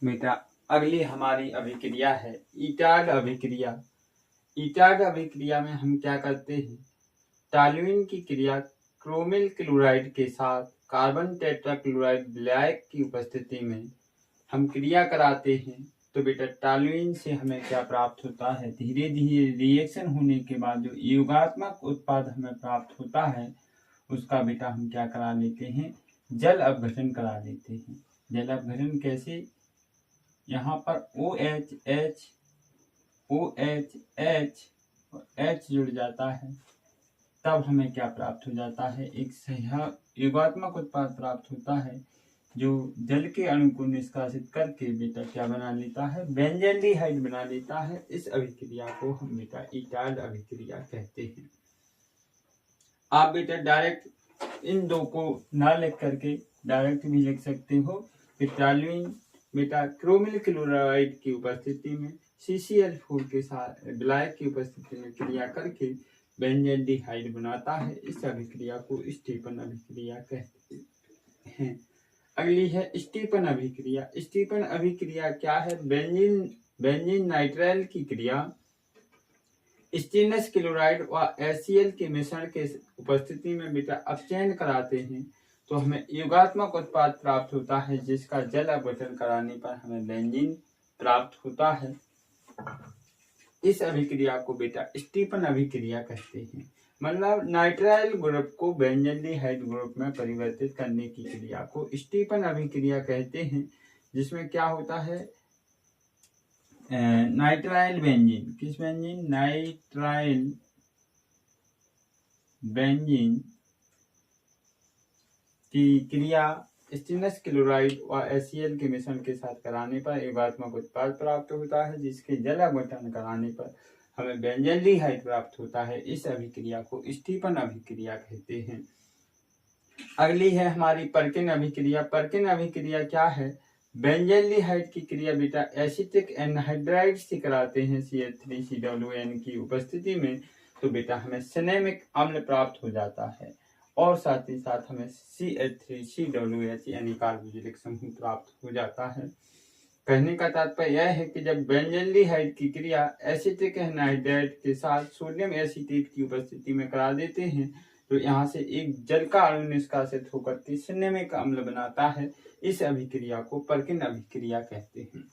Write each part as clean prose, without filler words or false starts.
बेटा अगली हमारी अभिक्रिया है ईटाग अभिक्रिया। ईटाग अभिक्रिया में हम क्या करते हैं, टॉल्यूइन की क्रिया क्रोमिल क्लोराइड के साथ कार्बन टेट्राक्लोराइड विलायक की उपस्थिति में हम क्रिया कराते हैं। तो बेटा टॉल्यूइन से हमें क्या प्राप्त होता है, धीरे धीरे रिएक्शन होने के बाद जो योगात्मक उत्पाद हमें प्राप्त होता है उसका बेटा हम क्या करा लेते हैं, जल अपघटन करा लेते हैं। जल अपघटन कैसे, यहाँ पर OH और H जुड़ जाता है, तब हमें क्या प्राप्त हो जाता है, एक योगात्मक उत्पाद प्राप्त होता है जो जल के अणु को निष्कासित करके बेटा क्या बना लेता है, बेंजल्डिहाइड बना लेता है। इस अभिक्रिया को हम बेटा ईटाग अभिक्रिया कहते हैं। आप बेटा डायरेक्ट इन दो को ना लिख करके डायरेक्ट भी लिख सकते हो कि टॉल्यूइन बेटा क्रोमिल क्लोराइड की उपस्थिति में CCl4 के साथ विलायक की उपस्थिति में क्रिया करके बेंजल्डिहाइड बनाता है। इस अभिक्रिया को स्टीफन अभिक्रिया कहते हैं। अगली है स्टीफन अभिक्रिया। स्टीफन अभिक्रिया क्या है, बेंजीन नाइट्राइल की क्रिया स्टेनस क्लोराइड व HCl के मिश्रण के उपस्थिति में बेटा अपचयन कराते हैं तो हमें योगात्मक उत्पाद प्राप्त होता है जिसका जल अपघटन कराने पर हमें बेंजीन प्राप्त होता है। इस अभिक्रिया को बेटा स्टीफन अभिक्रिया कहते हैं। मतलब नाइट्राइल ग्रुप को बेंजल्डिहाइड ग्रुप में परिवर्तित करने की क्रिया को स्टीफन अभिक्रिया कहते हैं, जिसमें क्या होता है, नाइट्राइल बेंजीन, किस बेंजीन, नाइट्राइल बेंजीन की क्रिया स्टेनस क्लोराइड व HCl के मिश्रण के साथ कराने पर योगात्मक उत्पाद प्राप्त होता है जिसके जल अपघटन कराने पर हमें बेंजल्डिहाइड प्राप्त होता है। इस अभिक्रिया को स्टीफन अभिक्रिया कहते हैं। अगली है हमारी पर्किन अभिक्रिया। पर्किन अभिक्रिया क्या है, बेंजल्डिहाइड की क्रिया बेटा एसिटिक एनहाइड्राइड से कराते हैं CH3COON की उपस्थिति में तो बेटा हमें सिनेमिक अम्ल प्राप्त हो जाता है और साथ ही साथ हमें CH3COOH यानी कार्बोक्सिलिक समूह प्राप्त हो जाता है। कहने का तात्पर्य यह है कि जब बेंजल्डिहाइड की क्रिया एसिटिक एनहाइड्राइड के साथ सोडियम एसीटेट की उपस्थिति में करा देते हैं तो यहाँ से एक जल का अणु निष्कासित होकर के सिनेमिक अम्ल बनाता है। इस अभिक्रिया को पर्किन अभिक्रिया कहते हैं।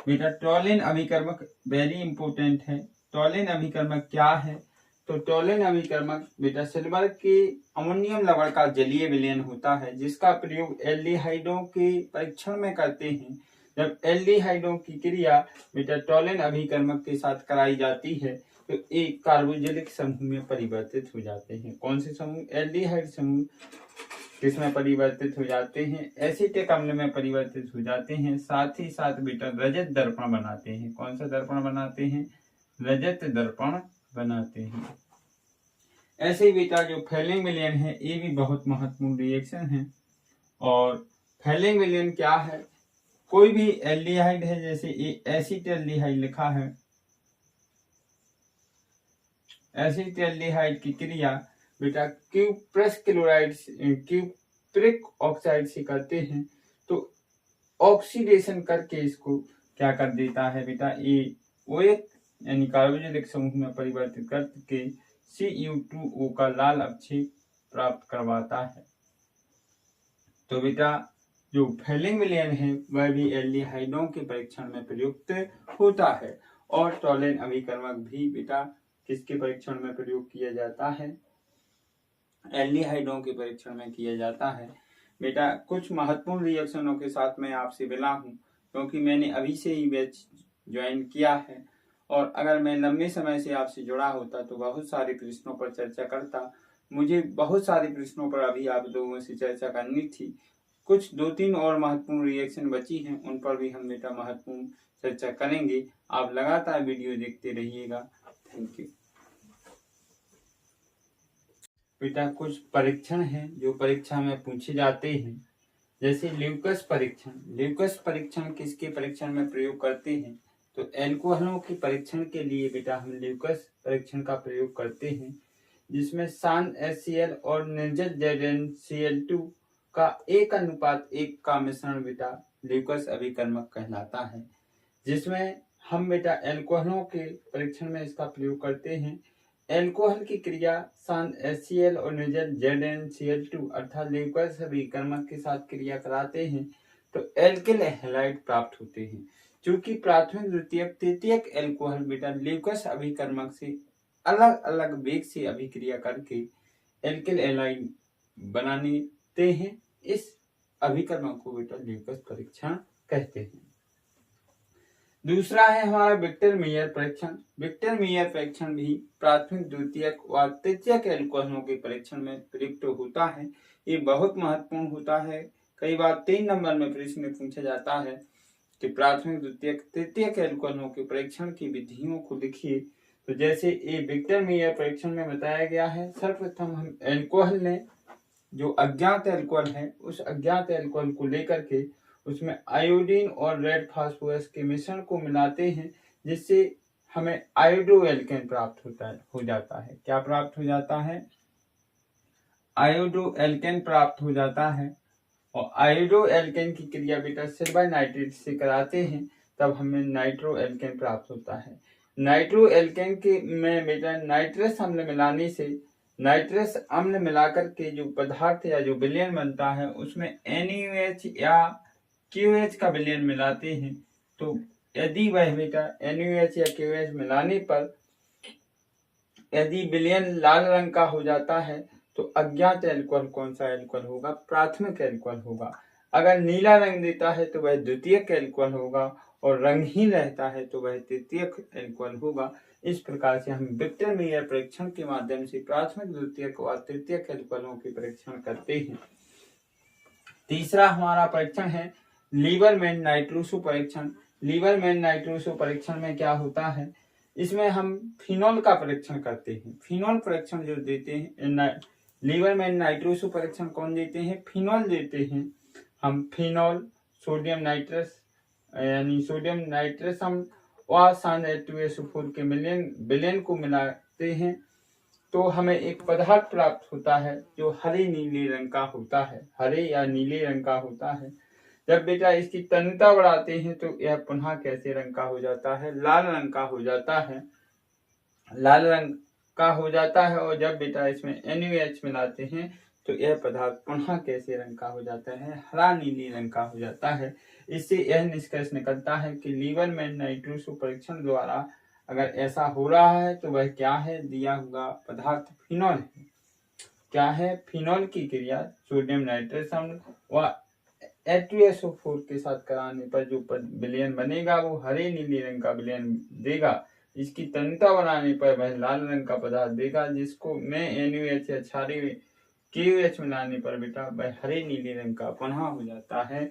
बेटा टॉलिन अभिकर्मक वेरी इंपोर्टेंट है। टॉलिन अभिकर्मक क्या है, तो टॉलिन अभिकर्मक बेटा सिल्वर के अमोनियम लवण का जलीय विलयन होता है जिसका प्रयोग एल्डिहाइडों के परीक्षण में करते हैं। जब एल्डिहाइडों की क्रिया बेटा टॉलिन अभिकर्मक के साथ कराई जाती है तो एक कार्बोक्सिलिक समूह में परिवर्तित हो जाते हैं। कौन से समूह, एल्डिहाइड समूह किसमें परिवर्तित हो जाते हैं, एसिटिक अम्ल में परिवर्तित हो जाते हैं। साथ ही साथ बेटा रजत दर्पण बनाते हैं। कौन सा दर्पण बनाते हैं, रजत दर्पण बनाते हैं। ऐसे ही बेटा जो फेलिंग विलयन है ये भी बहुत महत्वपूर्ण रिएक्शन है। और फेलिंग विलयन क्या है, कोई भी एल्डिहाइड है, जैसे ये एसिटाल्डिहाइड लिखा है, एसिटाल्डिहाइड की क्रिया बेटा क्यूप्रिक ऑक्साइड से करते हैं तो ऑक्सीडेशन करके इसको क्या कर देता है बेटा, ये OH यानी कार्बोक्सिलिक समूह में परिवर्तित करके Cu2O का लाल अवक्षेप प्राप्त करवाता है। तो बेटा जो फेलिंग विलयन है वह भी एल्डिहाइडों के परीक्षण में प्रयुक्त होता है। और टॉलिन अभिकर्मक भी बेटा किसके परीक्षण में प्रयोग किया जाता है, एल्डिहाइडों के परीक्षण में किया जाता है। बेटा कुछ महत्वपूर्ण रिएक्शनों के साथ मैं आपसे मिला हूँ क्योंकि मैंने अभी से ही बैच ज्वाइन किया है और अगर मैं लंबे समय से आपसे जुड़ा होता तो बहुत सारे प्रश्नों पर चर्चा करता। मुझे बहुत सारे प्रश्नों पर अभी आप लोगों से चर्चा करनी थी। कुछ 2-3 और महत्वपूर्ण रिएक्शन बची हैं, उन पर भी हम बेटा महत्वपूर्ण चर्चा करेंगे। आप लगातार वीडियो देखते रहिएगा। Thank you. बेटा कुछ परीक्षण हैं जो परीक्षा में पूछे जाते हैं, जैसे ल्यूकस परीक्षण। ल्यूकस परीक्षण किसके परीक्षण में प्रयोग करते हैं, तो एल्कोहलों के परीक्षण के लिए बेटा हम ल्यूकस परीक्षण का प्रयोग करते हैं जिसमें शांत HCl और निर्जल ZnCl2 का 1:1 का मिश्रण बेटा ल्यूकस अभिकर्मक कहलाता है, जिसमें हम बेटा एल्कोहलों के परीक्षण में इसका प्रयोग करते हैं। एल्कोहल की क्रिया शांत HCl और निर्जल ZnCl2 अर्थात ल्यूकस अभिकर्मक के साथ क्रिया कराते हैं तो एल्किल हैलाइड प्राप्त होते हैं। चूंकि प्राथमिक, द्वितीयक, तृतीयक एल्कोहल बेटा ल्यूकस अभिकर्मक से अलग अलग वेग से अभिक्रिया करके एल्किल हैलाइड बनाते हैं, इस अभिकर्मक को बेटा ल्यूकस परीक्षण कहते हैं। दूसरा है हमारा विक्टर मेयर परीक्षण। विक्टर मेयर परीक्षण भी प्राथमिक, द्वितीयक व तृतीयक एल्कोहलों के परीक्षण में प्रयुक्त होता है। ये बहुत महत्वपूर्ण होता है। कई बार 3 नंबर में प्रश्न में पूछा जाता है कि प्राथमिक, द्वितीयक, तृतीयक एल्कोहलों के परीक्षण की विधियों को लिखिए। तो जैसे ये विक्टर मेयर परीक्षण में बताया गया है, सर्वप्रथम हम एल्कोहल ने जो अज्ञात एल्कोहल है उस अज्ञात एल्कोहल को लेकर के उसमें आयोडीन और रेड फास्फोरस के मिश्रण को मिलाते हैं, जिससे हमें आयोडो एल्केन प्राप्त हो जाता है। क्या प्राप्त हो जाता है? आयोडो एल्केन प्राप्त हो जाता है। और आयोडो एल्केन की क्रिया बेटा सिल्वर नाइट्रेट से कराते हैं, तब हमें नाइट्रो एल्केन प्राप्त होता है। नाइट्रो एल्केन के में बेटा नाइट्रस अम्ल मिलाने से नाइट्रस अम्ल मिलाकर के जो पदार्थ या जो विलयन बनता है उसमें NaOH या KOH का विलयन मिलाते हैं। तो यदि वह बेटा NaOH या KOH मिलाने पर यदि विलयन लाल रंग का हो जाता है तो अज्ञात एल्कोहल कौन सा एल्कोहल होगा? प्राथमिक एल्कोहल होगा। अगर नीला रंग देता है तो वह द्वितीयक एल्कोहल होगा और रंगहीन रहता है तो वह तृतीयक एल्कोहल होगा। इस प्रकार से हम विक्टर मेयर परीक्षण के माध्यम से प्राथमिक, द्वितीयक और तृतीयक एल्कोहलों के परीक्षण करते हैं। तीसरा हमारा परीक्षण है लीवरमैन नाइट्रोसो परीक्षण। लीवरमैन नाइट्रोसो परीक्षण में क्या होता है? इसमें हम फिनॉल का परीक्षण करते हैं। फिनॉल परीक्षण जो देते हैं, लीवरमैन नाइट्रोसो परीक्षण कौन देते हैं? फिनॉल देते हैं। हम फिनॉल, सोडियम नाइट्रस यानी सोडियम नाइट्रस हम व शांत H2SO4 के विलयन को मिलाते हैं तो हमें एक पदार्थ प्राप्त होता है जो हरे नीले रंग का होता है। हरे या नीले रंग का होता है। जब बेटा इसकी तन्यता बढ़ाते हैं तो यह पुनः कैसे रंग का हो जाता है? लाल रंग का हो जाता है। लाल रंग का हो जाता है। और जब बेटा इसमें NaOH मिलाते हैं तो यह पदार्थ पुनः कैसे रंग का हो जाता है? हरा नीली रंग का हो जाता है। इससे यह निष्कर्ष निकलता है कि लीवरमैन नाइट्रोसो परीक्षण द्वारा अगर ऐसा हो रहा है तो वह क्या है? दिया हुआ पदार्थ फिनॉल है। क्या है? फिनॉल की क्रिया सोडियम नाइट्रस अम्ल व H2SO4 के साथ कराने पर जो विलयन बनेगा वो हरे नीले रंग का विलयन देगा। इसकी तन्यता बनाने पर वह लाल रंग का पदार्थ देगा, जिसको में NaOH या क्षारीय KOH मिलाने पर बेटा वह हरे नीले रंग का पुनः हो जाता है।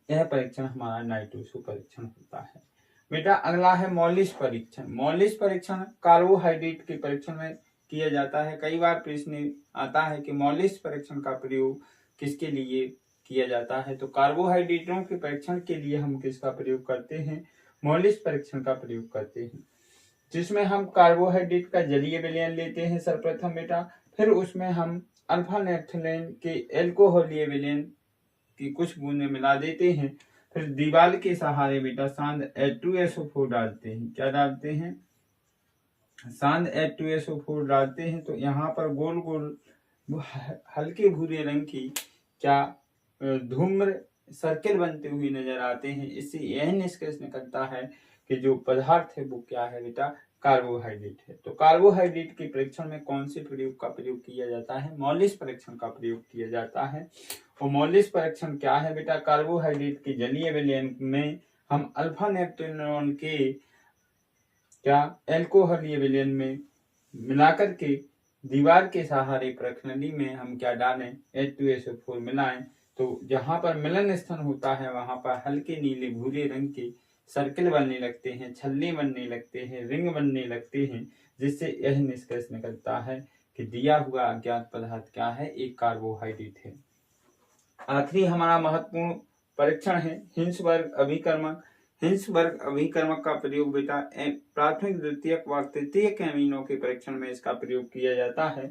यह परीक्षण हमारा नाइट्रोसो परीक्षण होता है। बेटा अगला है मॉलिस परीक्षण। मॉलिस परीक्षण कार्बोहाइड्रेट के परीक्षण में किया जाता है। कई बार प्रश्न आता है कि मॉलिस परीक्षण का प्रयोग किसके लिए किया जाता है? तो कार्बोहाइड्रेटों के परीक्षण के लिए हम किसका प्रयोग करते हैं? मॉलिस परीक्षण का प्रयोग करते हैं, जिसमें हम कार्बोहाइड्रेट का जलीय विलयन लेते हैं सर्वप्रथम बेटा, फिर उसमें हम अल्फा नेफ्थलेन के एल्कोहलीय विलयन की कुछ बूंदें मिला देते हैं, फिर दीवार के सहारे बेटा शांत H2SO4 डालते हैं। क्या डालते हैं? शांत H2SO4 डालते हैं तो यहाँ पर गोल गोल हल्के भूरे रंग की क्या धूम्र सर्किल बनते हुए नजर आते हैं। इससे यह निष्कर्ष निकलता है कि जो पदार्थ है वो क्या है बेटा? कार्बोहाइड्रेट है। तो कार्बोहाइड्रेट के परीक्षण में कौन से प्रयोग का प्रयोग किया जाता है? मॉलिस परीक्षण का प्रयोग किया जाता है। और मॉलिस परीक्षण क्या है बेटा? कार्बोहाइड्रेट के जलीय विलयन में हम अल्फा नेफ्थेनॉल के क्या एल्कोहलीय विलयन में मिलाकर के दीवार के सहारे प्रखंडी में हम क्या डालें? H2SO4 मिलाएं तो जहां पर मिलन स्थान होता है वहां पर हल्के नीले भूरे रंग के सर्किल बनने लगते हैं, छल्ले बनने लगते हैं, रिंग बनने लगते हैं, जिससे यह निष्कर्ष निकलता है कि दिया हुआ अज्ञात पदार्थ क्या है? एक कार्बोहाइड्रेट है। आखिरी हमारा महत्वपूर्ण परीक्षण है हिंसबर्ग अभिकर्मक। हिंसबर्ग अभिकर्मक का प्रयोग बेटा प्राथमिक, द्वितीयक व तृतीयक एमिनो के परीक्षण में इसका प्रयोग किया जाता है।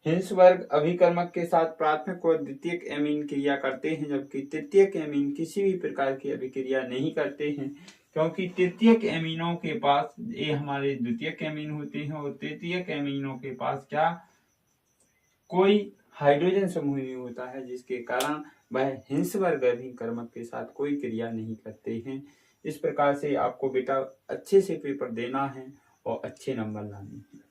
हिंसवर्ग अभिकर्मक के साथ प्राथमिक और द्वितीयक एमीन क्रिया करते हैं, जबकि तृतीयक एमीन किसी भी प्रकार की अभिक्रिया नहीं करते हैं, क्योंकि तृतीयक एमीनों के पास ये हमारे द्वितीयक एमीन होते हैं और तृतीयक एमीनों के पास क्या कोई हाइड्रोजन समूह नहीं होता है, जिसके कारण वह हिंसवर्ग अभिकर्मक के साथ कोई क्रिया नहीं करते हैं। इस प्रकार से आपको बेटा अच्छे से पेपर देना है और अच्छे नंबर लाने हैं।